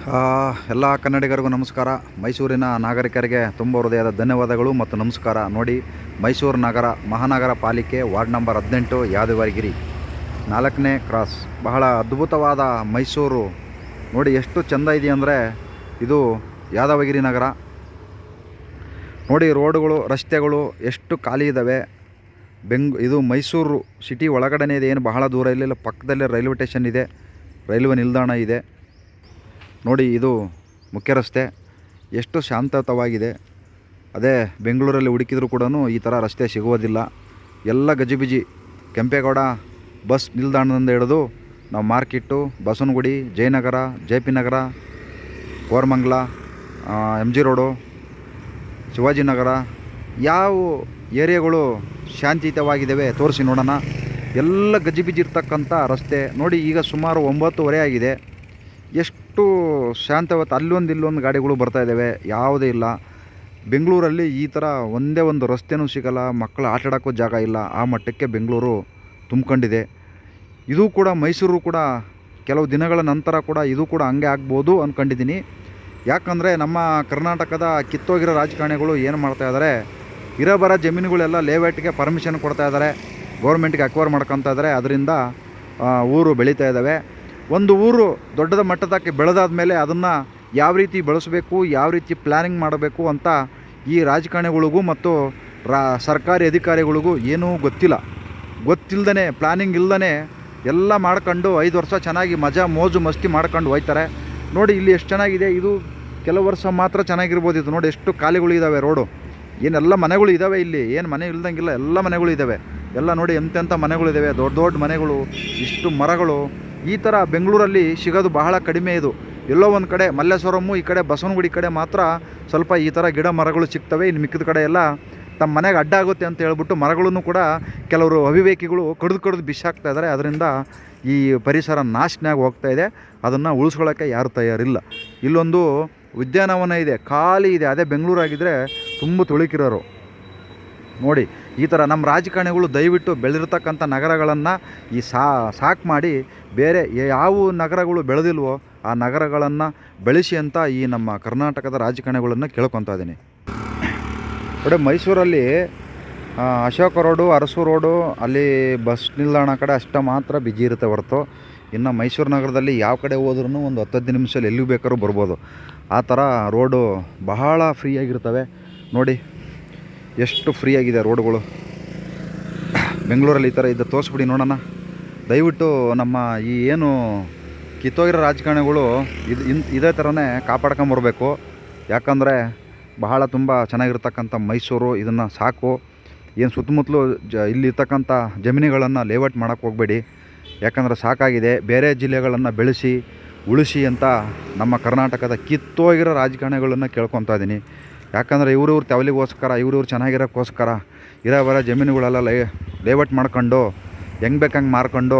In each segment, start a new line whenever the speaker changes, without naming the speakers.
ಎಲ್ಲ ಕನ್ನಡಿಗರಿಗೂ ನಮಸ್ಕಾರ. ಮೈಸೂರಿನ ನಾಗರಿಕರಿಗೆ ತುಂಬ ಹೃದಯದ ಧನ್ಯವಾದಗಳು ಮತ್ತು ನಮಸ್ಕಾರ. ನೋಡಿ, ಮೈಸೂರು ನಗರ ಮಹಾನಗರ ಪಾಲಿಕೆ ವಾರ್ಡ್ ನಂಬರ್ 18 ಯಾದವಗಿರಿ 4ನೇ ಕ್ರಾಸ್. ಬಹಳ ಅದ್ಭುತವಾದ ಮೈಸೂರು. ನೋಡಿ ಎಷ್ಟು ಚೆಂದ ಇದೆ ಅಂದರೆ ಇದು ಯಾದವಗಿರಿ ನಗರ. ನೋಡಿ ರೋಡುಗಳು, ರಸ್ತೆಗಳು ಎಷ್ಟು ಖಾಲಿ ಇದ್ದಾವೆ. ಇದು ಮೈಸೂರು ಸಿಟಿ ಒಳಗಡೆ ಇದೆ, ಏನು ಬಹಳ ದೂರ ಇಲ್ಲ. ಪಕ್ಕದಲ್ಲೇ ರೈಲ್ವೆ ಸ್ಟೇಷನ್ ಇದೆ, ರೈಲ್ವೆ ನಿಲ್ದಾಣ ಇದೆ. ನೋಡಿ ಇದು ಮುಖ್ಯ ರಸ್ತೆ, ಎಷ್ಟು ಶಾಂತತವಾಗಿದೆ. ಅದೇ ಬೆಂಗಳೂರಲ್ಲಿ ಹುಡುಕಿದರೂ ಕೂಡ ಈ ಥರ ರಸ್ತೆ ಸಿಗುವುದಿಲ್ಲ. ಎಲ್ಲ ಗಜಿಬಿಜಿ. ಕೆಂಪೇಗೌಡ ಬಸ್ ನಿಲ್ದಾಣದಿಂದ ಹಿಡಿದು ನಾವು ಮಾರ್ಕೆಟು, ಬಸವನಗುಡಿ, ಜಯನಗರ, JP ನಗರ, ಕೋರಮಂಗಲ, MG ರೋಡು, ಶಿವಾಜಿನಗರ, ಯಾವ ಏರಿಯಾಗಳು ಶಾಂತಿಯುತವಾಗಿದ್ದಾವೆ ತೋರಿಸಿ ನೋಡೋಣ. ಎಲ್ಲ ಗಜಿಬಿಜಿ ಇರ್ತಕ್ಕಂಥ ರಸ್ತೆ ನೋಡಿ. ಈಗ ಸುಮಾರು 9:30 ಆಗಿದೆ. ಎಷ್ಟು ಶಾಂತವತ್ತು, ಅಲ್ಲೊಂದು ಇಲ್ಲೊಂದು ಗಾಡಿಗಳು ಬರ್ತಾಯಿದ್ದಾವೆ, ಯಾವುದೇ ಇಲ್ಲ. ಬೆಂಗಳೂರಲ್ಲಿ ಈ ಥರ ಒಂದೇ ಒಂದು ರಸ್ತೆನೂ ಸಿಗಲ್ಲ, ಮಕ್ಕಳು ಆಟ ಆಡೋಕ್ಕೂ ಜಾಗ ಇಲ್ಲ. ಆ ಮಟ್ಟಕ್ಕೆ ಬೆಂಗಳೂರು ತುಂಬಿಕೊಂಡಿದೆ. ಇದು ಕೂಡ ಮೈಸೂರು ಕೂಡ ಕೆಲವು ದಿನಗಳ ನಂತರ ಕೂಡ ಇದು ಕೂಡ ಹಂಗೆ ಆಗ್ಬೋದು ಅಂದ್ಕೊಂಡಿದ್ದೀನಿ. ಯಾಕಂದರೆ ನಮ್ಮ ಕರ್ನಾಟಕದ ಕಿತ್ತೋಗಿರೋ ರಾಜಕಾರಣಿಗಳು ಏನು ಮಾಡ್ತಾಯಿದ್ದಾರೆ, ಇರೋಬರ ಜಮೀನುಗಳೆಲ್ಲ ಲೇಔಟ್ಗೆ ಪರ್ಮಿಷನ್ ಕೊಡ್ತಾಯಿದ್ದಾರೆ, ಗೌರ್ಮೆಂಟ್ಗೆ ಅಕ್ವೈರ್ ಮಾಡ್ಕೊತಾ ಇದ್ದಾರೆ. ಅದರಿಂದ ಊರು ಬೆಳೀತಾ ಇದ್ದಾವೆ. ಒಂದು ಊರು ದೊಡ್ಡದ ಮಟ್ಟದಕ್ಕೆ ಬೆಳೆದಾದ ಮೇಲೆ ಅದನ್ನು ಯಾವ ರೀತಿ ಬೆಳೆಸಬೇಕು, ಯಾವ ರೀತಿ ಪ್ಲ್ಯಾನಿಂಗ್ ಮಾಡಬೇಕು ಅಂತ ಈ ರಾಜಕಾರಣಿಗಳಿಗೂ ಮತ್ತು ಸರ್ಕಾರಿ ಅಧಿಕಾರಿಗಳಿಗೂ ಏನೂ ಗೊತ್ತಿಲ್ಲದೇ ಪ್ಲ್ಯಾನಿಂಗ್ ಇಲ್ಲದೇ ಎಲ್ಲ ಮಾಡ್ಕೊಂಡು 5 ವರ್ಷ ಚೆನ್ನಾಗಿ ಮಜಾ ಮೋಜು ಮಸ್ತಿ ಮಾಡ್ಕೊಂಡು ಹೋಯ್ತಾರೆ. ನೋಡಿ ಇಲ್ಲಿ ಎಷ್ಟು ಚೆನ್ನಾಗಿದೆ. ಇದು ಕೆಲವು ವರ್ಷ ಮಾತ್ರ ಚೆನ್ನಾಗಿರ್ಬೋದು. ಇದು ನೋಡಿ ಎಷ್ಟು ಖಾಲಿಗಳು ಇದ್ದಾವೆ ರೋಡು. ಏನೆಲ್ಲ ಮನೆಗಳು ಇದ್ದಾವೆ ಇಲ್ಲಿ, ಏನು ಮನೆ ಇಲ್ದಂಗಿಲ್ಲ, ಎಲ್ಲ ಮನೆಗಳು ಇದ್ದಾವೆ. ಎಲ್ಲ ನೋಡಿ ಎಂತೆಂಥ ಮನೆಗಳಿದ್ದಾವೆ, ದೊಡ್ಡ ದೊಡ್ಡ ಮನೆಗಳು, ಇಷ್ಟು ಮರಗಳು. ಈ ಥರ ಬೆಂಗಳೂರಲ್ಲಿ ಸಿಗೋದು ಬಹಳ ಕಡಿಮೆ. ಇದು ಎಲ್ಲೋ ಒಂದು ಕಡೆ ಮಲ್ಲೇಶ್ವರಮ್ಮು, ಈ ಕಡೆ ಬಸವನಗುಡಿ ಕಡೆ ಮಾತ್ರ ಸ್ವಲ್ಪ ಈ ಥರ ಗಿಡ ಮರಗಳು ಸಿಗ್ತವೆ. ಇನ್ನು ಮಿಕ್ಕಿದ ಕಡೆ ಎಲ್ಲ ತಮ್ಮ ಮನೆಗೆ ಅಡ್ಡ ಆಗುತ್ತೆ ಅಂತ ಹೇಳ್ಬಿಟ್ಟು ಮರಗಳನ್ನು ಕೂಡ ಕೆಲವರು ಅವಿವೇಕಿಗಳು ಕಡಿದು ಬಿಸಾಕ್ತಾ ಇದ್ದಾರೆ. ಅದರಿಂದ ಈ ಪರಿಸರ ನಾಶನಾಗಿ ಹೋಗ್ತಾ ಇದೆ. ಅದನ್ನು ಉಳಿಸ್ಕೊಳ್ಳೋಕ್ಕೆ ಯಾರು ತಯಾರಿಲ್ಲ. ಇಲ್ಲೊಂದು ಉದ್ಯಾನವನ ಇದೆ, ಖಾಲಿ ಇದೆ. ಅದೇ ಬೆಂಗಳೂರಾಗಿದ್ದರೆ ತುಂಬ ತುಳುಕಿರೋರು. ನೋಡಿ ಈ ಥರ ನಮ್ಮ ರಾಜಕಾರಣಿಗಳು ದಯವಿಟ್ಟು ಬೆಳೆದಿರ್ತಕ್ಕಂಥ ನಗರಗಳನ್ನು ಈ ಸಾಕು ಮಾಡಿ ಬೇರೆ ಯಾವ ನಗರಗಳು ಬೆಳೆದಿಲ್ವೋ ಆ ನಗರಗಳನ್ನು ಬೆಳೆಸಿ ಅಂತ ಈ ನಮ್ಮ ಕರ್ನಾಟಕದ ರಾಜಕಾರಣಿಗಳನ್ನು ಕೇಳ್ಕೊತಾ ಇದ್ದೀನಿ. ನೋಡಿ ಮೈಸೂರಲ್ಲಿ ಅಶೋಕ ರೋಡು, ಅರಸು ರೋಡು, ಅಲ್ಲಿ ಬಸ್ ನಿಲ್ದಾಣ ಕಡೆ ಅಷ್ಟು ಮಾತ್ರ ಬಿಜಿ ಇರುತ್ತೆ ಹೊರತು ಇನ್ನು ಮೈಸೂರು ನಗರದಲ್ಲಿ ಯಾವ ಕಡೆ ಹೋದ್ರೂ ಒಂದು 10-15 ನಿಮಿಷದಲ್ಲಿ ಎಲ್ಲಿ ಬೇಕಾದ್ರೂ ಬರ್ಬೋದು. ಆ ಥರ ರೋಡು ಬಹಳ ಫ್ರೀಯಾಗಿರ್ತವೆ. ನೋಡಿ ಎಷ್ಟು ಫ್ರೀಯಾಗಿದೆ ರೋಡುಗಳು. ಬೆಂಗಳೂರಲ್ಲಿ ಈ ಥರ ಇದ್ದ ತೋರಿಸ್ಬಿಡಿ ನೋಡೋಣ. ದಯವಿಟ್ಟು ನಮ್ಮ ಈ ಏನು ಕಿತ್ತೋಗಿರೋ ರಾಜಕಾರಣಿಗಳು ಇದೇ ಥರನೇ ಕಾಪಾಡ್ಕೊಂಬರ್ಬೇಕು. ಯಾಕಂದರೆ ಬಹಳ ತುಂಬ ಚೆನ್ನಾಗಿರ್ತಕ್ಕಂಥ ಮೈಸೂರು, ಇದನ್ನು ಸಾಕು. ಏನು ಸುತ್ತಮುತ್ತಲು ಇಲ್ಲಿರ್ತಕ್ಕಂಥ ಜಮೀನುಗಳನ್ನು ಲೇಔಟ್ ಮಾಡೋಕ್ಕೆ ಹೋಗಬೇಡಿ. ಯಾಕಂದರೆ ಸಾಕಾಗಿದೆ. ಬೇರೆ ಜಿಲ್ಲೆಗಳನ್ನು ಬೆಳೆಸಿ ಉಳಿಸಿ ಅಂತ ನಮ್ಮ ಕರ್ನಾಟಕದ ಕಿತ್ತೋಗಿರೋ ರಾಜಕಾರಣಿಗಳನ್ನು ಕೇಳ್ಕೊತಾ ಇದ್ದೀನಿ. ಯಾಕಂದರೆ ಇವ್ರ ತೆವಲಿಗೋಸ್ಕರ, ಇವ್ರು ಚೆನ್ನಾಗಿರೋಕ್ಕೋಸ್ಕರ ಇರೋ ಜಮೀನುಗಳೆಲ್ಲ ಲೇಔಟ್ ಮಾಡ್ಕೊಂಡು ಹೆಂಗೆ ಬೇಕಂಗೆ ಮಾರ್ಕೊಂಡು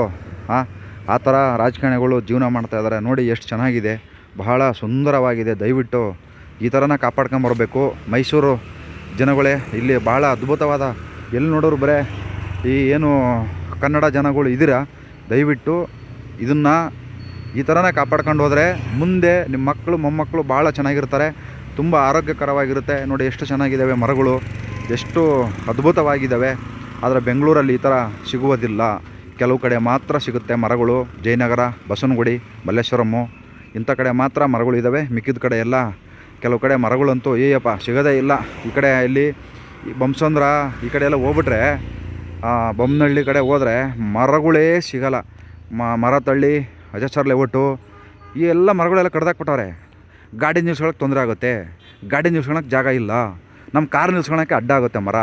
ಆ ಥರ ರಾಜಕಾರಣಿಗಳು ಜೀವನ ಮಾಡ್ತಾಯಿದ್ದಾರೆ. ನೋಡಿ ಎಷ್ಟು ಚೆನ್ನಾಗಿದೆ, ಬಹಳ ಸುಂದರವಾಗಿದೆ. ದಯವಿಟ್ಟು ಈ ಥರನ ಕಾಪಾಡ್ಕೊಂಬರ್ಬೇಕು. ಮೈಸೂರು ಜನಗಳೇ, ಇಲ್ಲಿ ಭಾಳ ಅದ್ಭುತವಾದ, ಎಲ್ಲಿ ನೋಡೋರು ಬರೇ ಈ ಏನು ಕನ್ನಡ ಜನಗಳು ಇದ್ದೀರಾ, ದಯವಿಟ್ಟು ಇದನ್ನು ಈ ಥರನೇ ಕಾಪಾಡ್ಕೊಂಡು ಹೋದರೆ ಮುಂದೆ ನಿಮ್ಮ ಮಕ್ಕಳು ಮೊಮ್ಮಕ್ಕಳು ಭಾಳ ಚೆನ್ನಾಗಿರ್ತಾರೆ, ತುಂಬ ಆರೋಗ್ಯಕರವಾಗಿರುತ್ತೆ. ನೋಡಿ ಎಷ್ಟು ಚೆನ್ನಾಗಿದ್ದಾವೆ ಮರಗಳು, ಎಷ್ಟು ಅದ್ಭುತವಾಗಿದ್ದಾವೆ. ಆದರೆ ಬೆಂಗಳೂರಲ್ಲಿ ಈ ಥರ ಸಿಗುವುದಿಲ್ಲ, ಕೆಲವು ಕಡೆ ಮಾತ್ರ ಸಿಗುತ್ತೆ ಮರಗಳು. ಜಯನಗರ, ಬಸವನಗುಡಿ, ಮಲ್ಲೇಶ್ವರಮ್ಮು ಇಂಥ ಕಡೆ ಮಾತ್ರ ಮರಗಳಿದ್ದಾವೆ. ಮಿಕ್ಕಿದ ಕಡೆ ಎಲ್ಲ ಕೆಲವು ಕಡೆ ಮರಗಳಂತೂ ಏಯಪ್ಪ ಸಿಗೋದೇ ಇಲ್ಲ. ಈ ಕಡೆ ಇಲ್ಲಿ ಬೊಮ್ಮಸಂದ್ರ ಈ ಕಡೆ ಎಲ್ಲ ಹೋಗ್ಬಿಟ್ರೆ, ಬೊಮ್ಮನಹಳ್ಳಿ ಕಡೆ ಹೋದರೆ ಮರಗಳೇ ಸಿಗಲ್ಲ. ಮರತಳ್ಳಿ, ಅಜಸರ್ ಲೇಔಟು ಈ ಎಲ್ಲ ಮರಗಳೆಲ್ಲ ಕಡ್ದಾಕ್ಬಿಟ್ಟವ್ರೆ. ಗಾಡಿ ನಿಲ್ಸ್ಕೊಳಕ್ಕೆ ತೊಂದರೆ ಆಗುತ್ತೆ, ಗಾಡಿ ನಿಲ್ಸ್ಕೊಳಕ್ಕೆ ಜಾಗ ಇಲ್ಲ, ನಮ್ಮ ಕಾರ್ ನಿಲ್ಸ್ಕೊಳಕ್ಕೆ ಅಡ್ಡ ಆಗುತ್ತೆ ಮರ.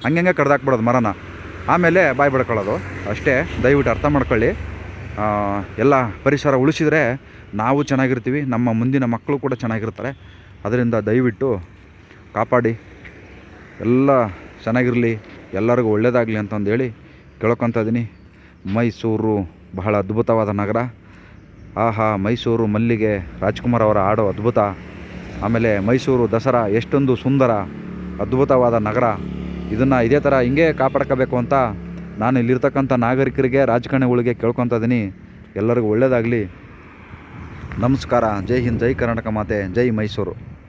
ಹಂಗೆ ಕಡ್ದಾಕ್ಬಿಡೋದು ಮರನ, ಆಮೇಲೆ ಬಾಯಿ ಬಿಡ್ಕೊಳ್ಳೋದು ಅಷ್ಟೇ. ದಯವಿಟ್ಟು ಅರ್ಥ ಮಾಡ್ಕೊಳ್ಳಿ. ಎಲ್ಲ ಪರಿಸರ ಉಳಿಸಿದರೆ ನಾವು ಚೆನ್ನಾಗಿರ್ತೀವಿ, ನಮ್ಮ ಮುಂದಿನ ಮಕ್ಕಳು ಕೂಡ ಚೆನ್ನಾಗಿರ್ತಾರೆ. ಅದರಿಂದ ದಯವಿಟ್ಟು ಕಾಪಾಡಿ, ಎಲ್ಲ ಚೆನ್ನಾಗಿರಲಿ, ಎಲ್ಲರಿಗೂ ಒಳ್ಳೆಯದಾಗಲಿ ಅಂತಂದೇಳಿ ಕೇಳ್ಕೊತಾ ಇದ್ದೀನಿ. ಮೈಸೂರು ಬಹಳ ಅದ್ಭುತವಾದ ನಗರ. ಆಹಾ, ಮೈಸೂರು ಮಲ್ಲಿಗೆ, ರಾಜ್ಕುಮಾರ್ ಅವರ ಹಾಡು ಅದ್ಭುತ. ಆಮೇಲೆ ಮೈಸೂರು ದಸರಾ ಎಷ್ಟೊಂದು ಸುಂದರ ಅದ್ಭುತವಾದ ನಗರ. ಇದನ್ನು ಇದೇ ಥರ ಹಿಂಗೆ ಕಾಪಾಡ್ಕೋಬೇಕು ಅಂತ ನಾನು ಇಲ್ಲಿರ್ತಕ್ಕಂಥ ನಾಗರಿಕರಿಗೆ, ರಾಜಕಾರಣಿಗಳಿಗೆ ಕೇಳ್ಕೊತಾ ಇದ್ದೀನಿ. ಎಲ್ಲರಿಗೂ ಒಳ್ಳೆಯದಾಗಲಿ. ನಮಸ್ಕಾರ. ಜೈ ಹಿಂದ್, ಜೈ ಕರ್ನಾಟಕ ಮಾತೆ, ಜೈ ಮೈಸೂರು.